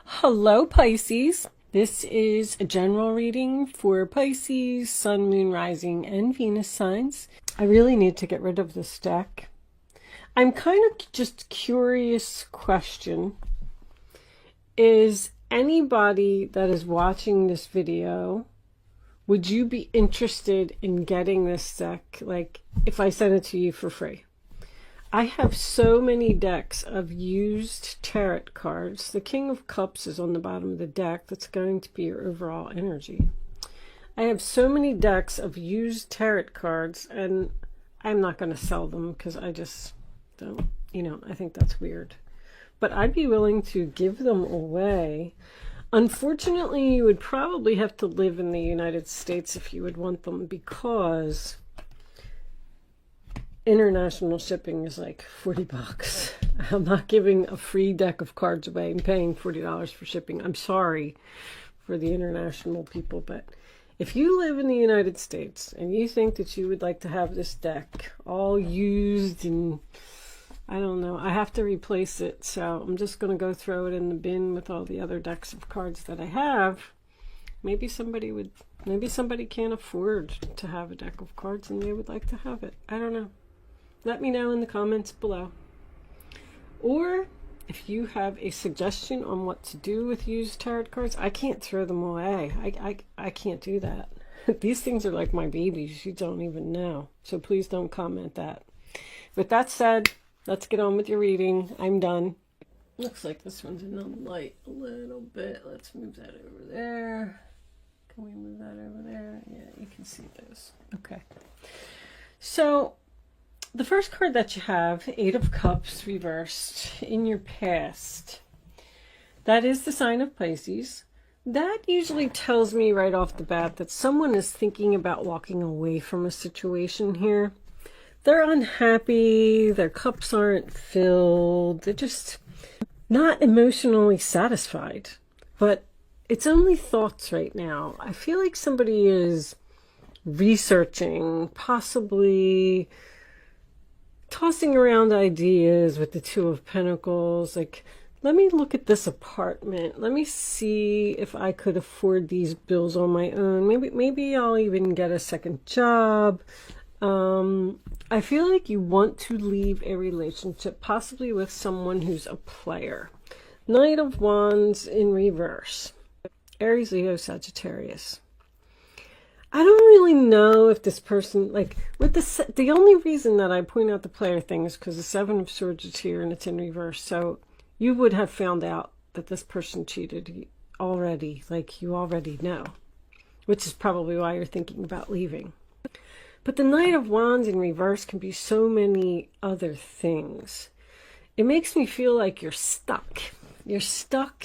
Hello, Pisces. This is a general reading for Pisces, Sun, Moon, Rising, and Venus signs. I really need to get rid of this deck. I'm kind of just curious question. Is anybody that is watching this video, would you be interested in getting this deck? Like, if I sent it to you for free? I have so many decks of used tarot cards. The King of Cups is on the bottom of the deck. That's going to be your overall energy. I have so many decks of used tarot cards, and I'm not going to sell them because I just don't, I think that's weird. But I'd be willing to give them away. Unfortunately, you would probably have to live in the United States if you would want them, because international shipping is like 40 bucks. I'm not giving a free deck of cards away and paying $40 for shipping. I'm sorry for the international people, but if you live in the United States and you think that you would like to have this deck all used and I don't know, I have to replace it, so I'm just going to go throw it in the bin with all the other decks of cards that I have. Maybe somebody can't afford to have a deck of cards and they would like to have it. I don't know. Let me know in the comments below. Or if you have a suggestion on what to do with used tarot cards, I can't throw them away. I can't do that. These things are like my babies. You don't even know. So please don't comment that. With that said, let's get on with your reading. I'm done. Looks like this one's in the light a little bit. Let's move that over there. Can we move that over there? Yeah, you can see those. Okay. So the first card that you have, Eight of Cups reversed in your past. That is the sign of Pisces. That usually tells me right off the bat that someone is thinking about walking away from a situation here. They're unhappy, their cups aren't filled, they're just not emotionally satisfied. But it's only thoughts right now. I feel like somebody is researching, possibly tossing around ideas with the Two of Pentacles. Like, let me look at this apartment. Let me see if I could afford these bills on my own. Maybe I'll even get a second job. I feel like you want to leave a relationship, possibly with someone who's a player. Knight of Wands in reverse. Aries, Leo, Sagittarius. I don't really know if this person, like, with the only reason that I point out the player thing is because the Seven of Swords is here and it's in reverse. So you would have found out that this person cheated already, like you already know, which is probably why you're thinking about leaving. But the Knight of Wands in reverse can be so many other things. It makes me feel like you're stuck. You're stuck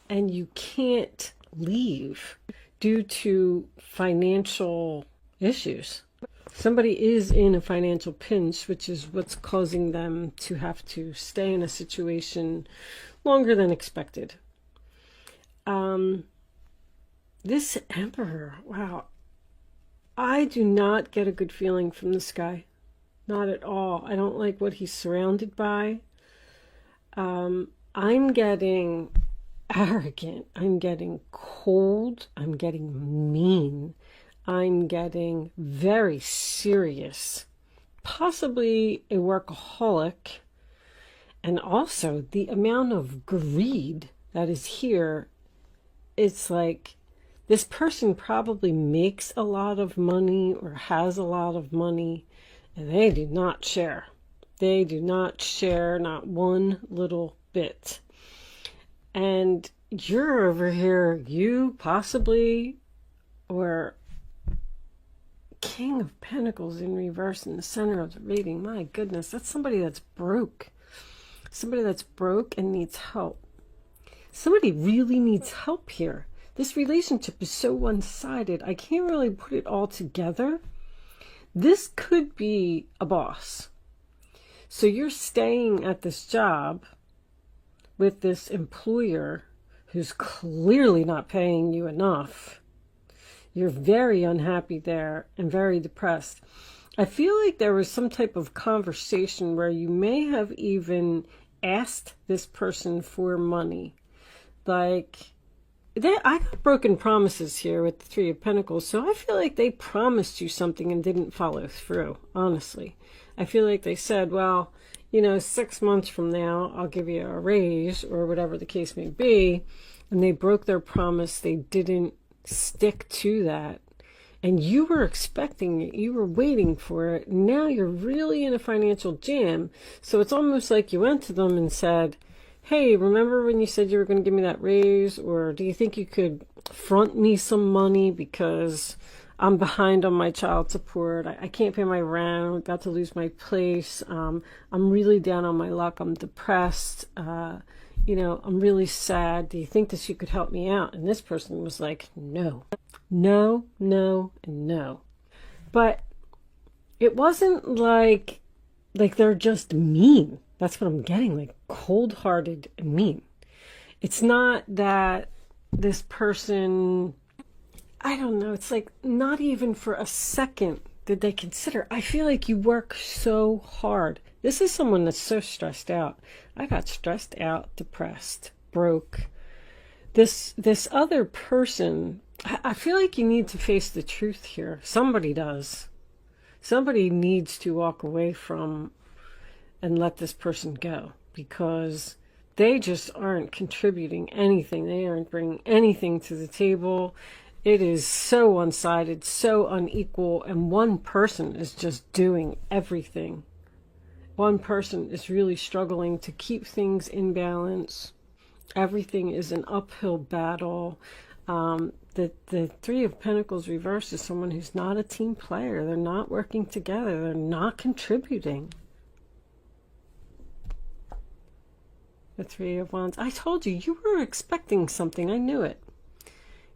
and you can't leave due to financial issues. Somebody is in a financial pinch, which is what's causing them to have to stay in a situation longer than expected. This Emperor, wow. I do not get a good feeling from this guy. Not at all. I don't like what he's surrounded by. I'm getting arrogant. I'm getting cold. I'm getting mean. I'm getting very serious. Possibly a workaholic. And also the amount of greed that is here. It's like this person probably makes a lot of money or has a lot of money, and they do not share. They do not share, not one little bit. And you're over here, you possibly, or King of Pentacles in reverse in the center of the reading. My goodness, that's somebody that's broke. Somebody that's broke and needs help. Somebody really needs help here. This relationship is so one-sided. I can't really put it all together. This could be a boss. So you're staying at this job with this employer who's clearly not paying you enough. You're very unhappy there and very depressed. I feel like there was some type of conversation where you may have even asked this person for money. like, I got broken promises here with the Three of Pentacles, so I feel like they promised you something and didn't follow through, honestly. I feel like they said, well, you know, 6 months from now, I'll give you a raise, or whatever the case may be, and they broke their promise. They didn't stick to that, and you were expecting it. You were waiting for it. Now you're really in a financial jam, so it's almost like you went to them and said, hey, remember when you said you were going to give me that raise? Or do you think you could front me some money because I'm behind on my child support? I can't pay my rent. I'm about to lose my place. I'm really down on my luck. I'm depressed. You know, I'm really sad. Do you think that you could help me out? And this person was like, no, no, no, and no. But it wasn't like they're just mean. That's what I'm getting, like cold-hearted and mean. It's not that this person, I don't know, it's like not even for a second did they consider. I feel like you work so hard. This is someone that's so stressed out. I got stressed out, depressed, broke. This other person, I feel like you need to face the truth here. Somebody does. Somebody needs to walk away from and let this person go, because they just aren't contributing anything. They aren't bringing anything to the table. It is so one-sided, so unequal, and one person is just doing everything. One person is really struggling to keep things in balance. Everything is an uphill battle. The Three of Pentacles reversed is someone who's not a team player. They're not working together. They're not contributing. The Three of Wands. I told you, you were expecting something. I knew it.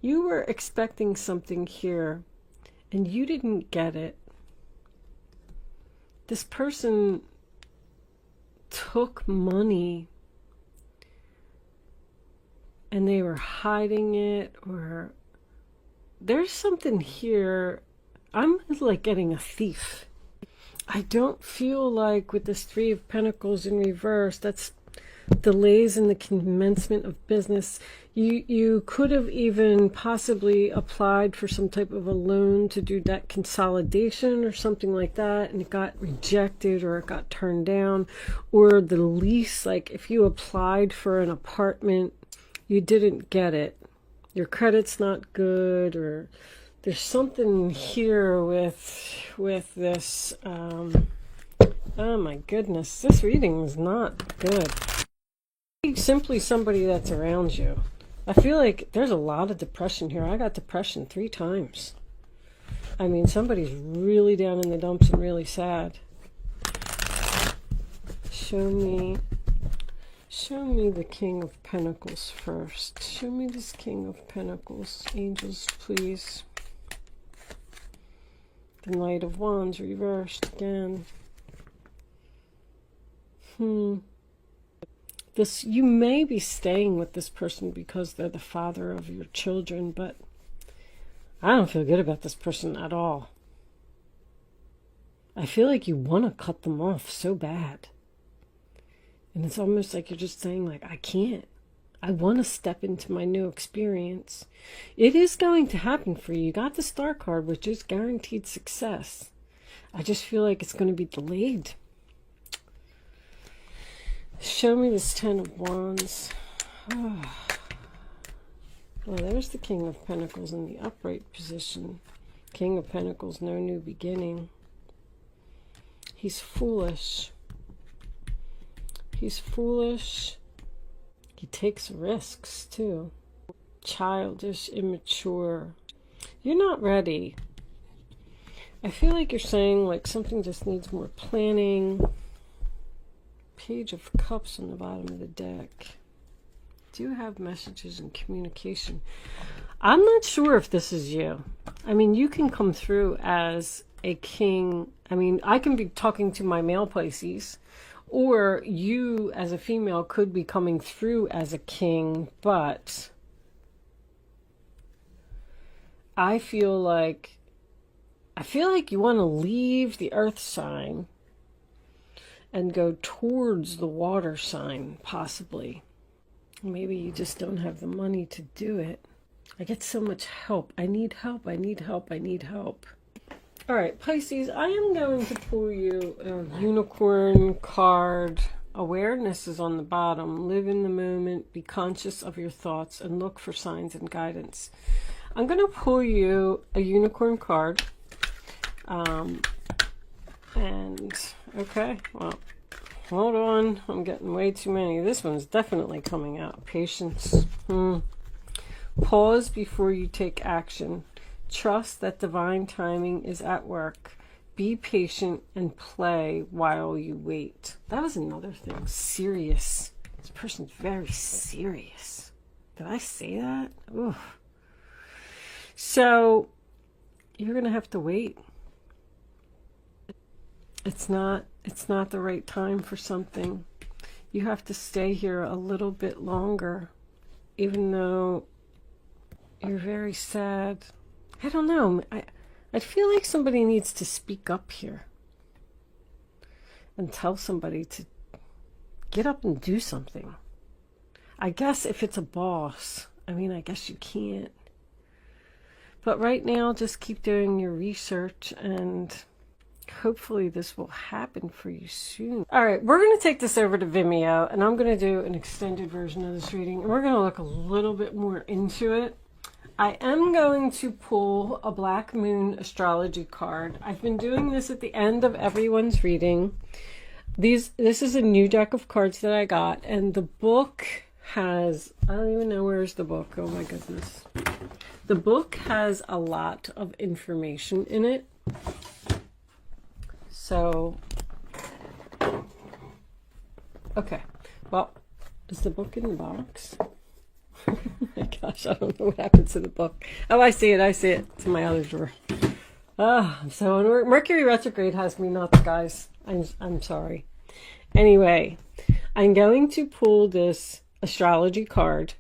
You were expecting something here, and you didn't get it. This person took money, and they were hiding it, or there's something here. I'm like getting a thief. I don't feel like with this Three of Pentacles in reverse, that's delays in the commencement of business. You could have even possibly applied for some type of a loan to do debt consolidation or something like that, and it got rejected or it got turned down. Or the lease, like if you applied for an apartment, you didn't get it. Your credit's not good, or there's something here with this. Oh my goodness, this reading is not good. Simply somebody that's around you. I feel like there's a lot of depression here. I got depression 3 times. I mean, somebody's really down in the dumps and really sad. Show me the King of Pentacles first. Show me this King of Pentacles. Angels, please. The Knight of Wands reversed again. You may be staying with this person because they're the father of your children, but I don't feel good about this person at all. I feel like you want to cut them off so bad. And it's almost like you're just saying, like, I can't. I want to step into my new experience. It is going to happen for you. You got the Star card, which is guaranteed success. I just feel like it's going to be delayed. Show me this Ten of Wands. Oh. Well, there's the King of Pentacles in the upright position. King of Pentacles, no new beginning. He's foolish. He's foolish. He takes risks, too. Childish, immature. You're not ready. I feel like you're saying, like, something just needs more planning. Page of Cups on the bottom of the deck. Do you have messages and communication? I'm not sure if this is you. I mean, you can come through as a king. I mean, I can be talking to my male Pisces, or you as a female could be coming through as a king, but I feel like you want to leave the earth sign and go towards the water sign, possibly. Maybe you just don't have the money to do it. I get so much help. I need help. I need help. I need help. All right, Pisces, I am going to pull you a unicorn card. Awareness is on the bottom. Live in the moment. Be conscious of your thoughts and look for signs and guidance. I'm going to pull you a unicorn card. Okay, well, hold on. I'm getting way too many. This one's definitely coming out. Patience. Pause before you take action. Trust that divine timing is at work. Be patient and play while you wait. That was another thing. Serious. This person's very serious. Did I say that? Ooh. So, you're going to have to wait. It's not the right time for something. You have to stay here a little bit longer, even though you're very sad. I don't know. I feel like somebody needs to speak up here and tell somebody to get up and do something. I guess if it's a boss, I mean, I guess you can't. But right now, just keep doing your research, and hopefully this will happen for you soon. All right, we're going to take this over to Vimeo, and I'm going to do an extended version of this reading, and we're going to look a little bit more into it. I am going to pull a Black Moon astrology card. I've been doing this at the end of everyone's reading. This is a new deck of cards that I got, and the book has, I don't even know where's the book. Oh my goodness. The book has a lot of information in it. So, okay. Well, is the book in the box? Oh my gosh, I don't know what happened to the book. Oh, I see it. I see it. It's in my other drawer. Oh, so Mercury retrograde has me nuts, guys. I'm sorry. Anyway, I'm going to pull this astrology card,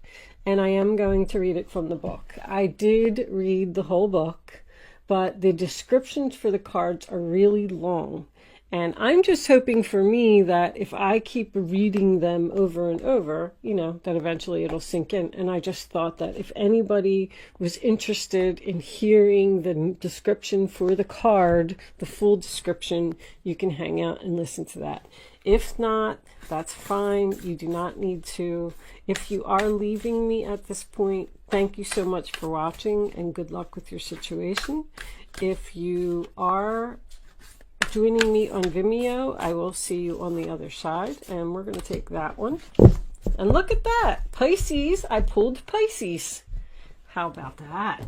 and I am going to read it from the book. I did read the whole book, but the descriptions for the cards are really long. And I'm just hoping for me that if I keep reading them over and over, you know, that eventually it'll sink in. And I just thought that if anybody was interested in hearing the description for the card, the full description, you can hang out and listen to that. If not, that's fine. You do not need to. If you are leaving me at this point, thank you so much for watching, and good luck with your situation. If you are joining me on Vimeo, I will see you on the other side, and we're going to take that one. And look at that, Pisces. I pulled Pisces. How about that?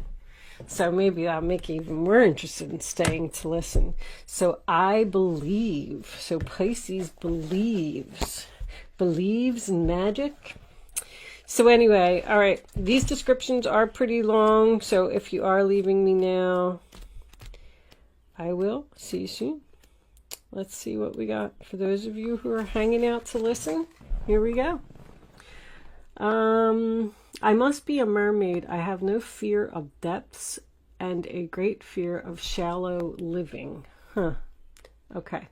So maybe that'll make you even more interested in staying to listen. So I believe, so Pisces believes in magic. So anyway, all right, these descriptions are pretty long, so if you are leaving me now, I will see you soon. Let's see what we got. For those of you who are hanging out to listen, here we go. I must be a mermaid. I have no fear of depths and a great fear of shallow living. Okay.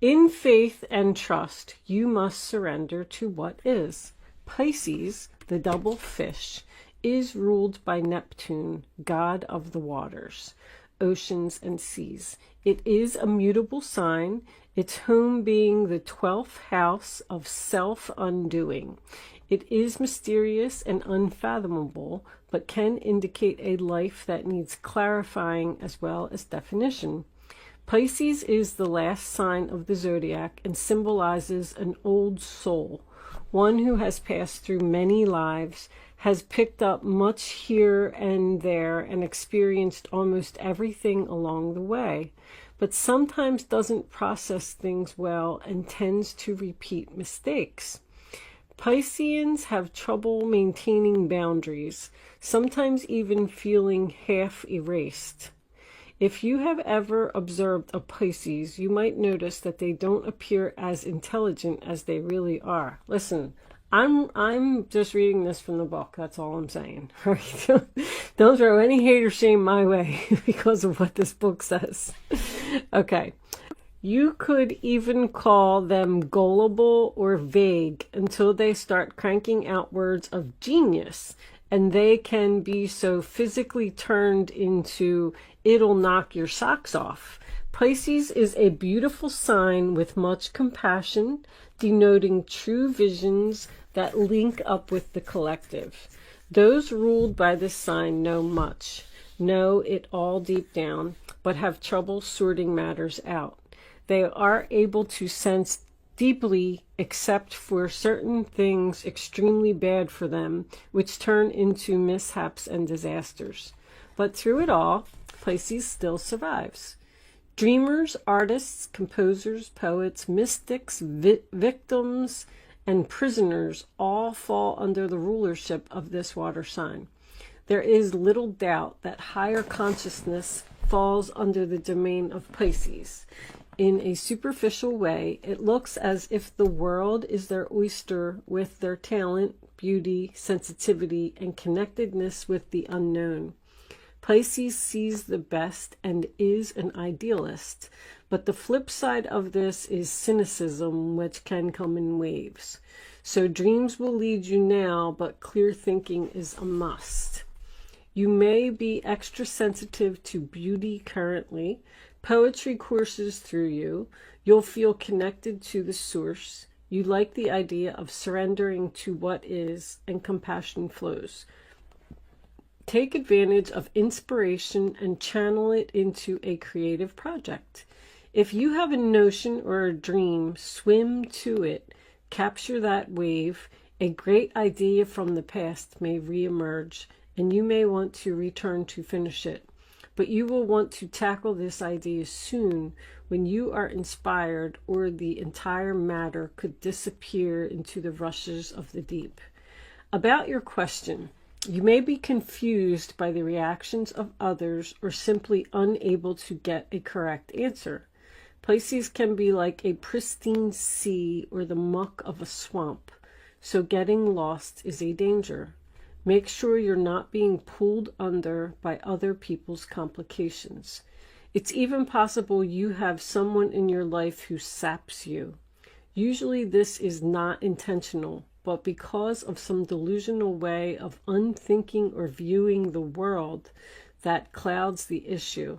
In faith and trust, you must surrender to what is. Pisces, the double fish, is ruled by Neptune, god of the waters, oceans, and seas. It is a mutable sign, its home being the 12th house of self-undoing. It is mysterious and unfathomable, but can indicate a life that needs clarifying as well as definition. Pisces is the last sign of the zodiac and symbolizes an old soul, one who has passed through many lives, has picked up much here and there, and experienced almost everything along the way, but sometimes doesn't process things well and tends to repeat mistakes. Pisceans have trouble maintaining boundaries, sometimes even feeling half erased. If you have ever observed a Pisces, you might notice that they don't appear as intelligent as they really are. Listen, I'm just reading this from the book. That's all I'm saying. Don't throw any hate or shame my way because of what this book says. Okay. You could even call them gullible or vague until they start cranking out words of genius, and they can be so physically turned into "it'll knock your socks off." Pisces is a beautiful sign with much compassion, denoting true visions that link up with the collective. Those ruled by this sign know much, know it all deep down, but have trouble sorting matters out. They are able to sense deeply, except for certain things extremely bad for them, which turn into mishaps and disasters. But through it all, Pisces still survives. Dreamers, artists, composers, poets, mystics, victims, and prisoners all fall under the rulership of this water sign. There is little doubt that higher consciousness falls under the domain of Pisces. In a superficial way, it looks as if the world is their oyster with their talent, beauty, sensitivity, and connectedness with the unknown. Pisces sees the best and is an idealist, but the flip side of this is cynicism, which can come in waves. So dreams will lead you now, but clear thinking is a must. You may be extra sensitive to beauty currently. Poetry courses through you. You'll feel connected to the source. You like the idea of surrendering to what is, and compassion flows. Take advantage of inspiration and channel it into a creative project. If you have a notion or a dream, swim to it. Capture that wave. A great idea from the past may reemerge, and you may want to return to finish it. But you will want to tackle this idea soon when you are inspired, or the entire matter could disappear into the rushes of the deep. About your question, you may be confused by the reactions of others or simply unable to get a correct answer. Pisces can be like a pristine sea or the muck of a swamp, so getting lost is a danger. Make sure you're not being pulled under by other people's complications. It's even possible you have someone in your life who saps you. Usually this is not intentional, but because of some delusional way of unthinking or viewing the world that clouds the issue.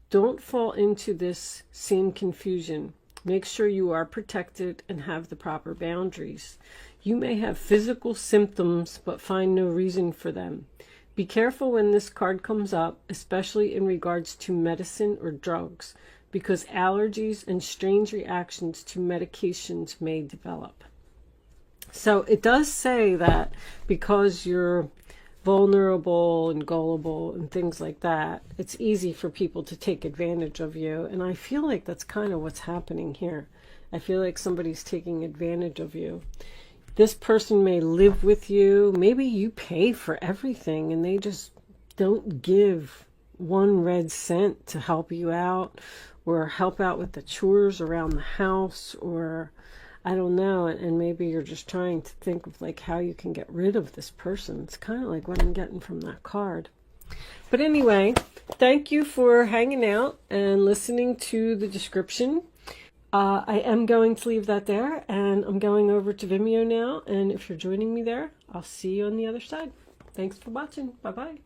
Don't fall into this same confusion. Make sure you are protected and have the proper boundaries. You may have physical symptoms, but find no reason for them. Be careful when this card comes up, especially in regards to medicine or drugs, because allergies and strange reactions to medications may develop. So it does say that because you're vulnerable and gullible and things like that, it's easy for people to take advantage of you. And I feel like that's kind of what's happening here. I feel like somebody's taking advantage of you. This person may live with you. Maybe you pay for everything and they just don't give one red cent to help you out or help out with the chores around the house, or I don't know, and maybe you're just trying to think of like how you can get rid of this person. It's kind of like what I'm getting from that card. But anyway, thank you for hanging out and listening to the description. I am going to leave that there, and I'm going over to Vimeo now, and if you're joining me there, I'll see you on the other side. Thanks for watching. Bye-bye.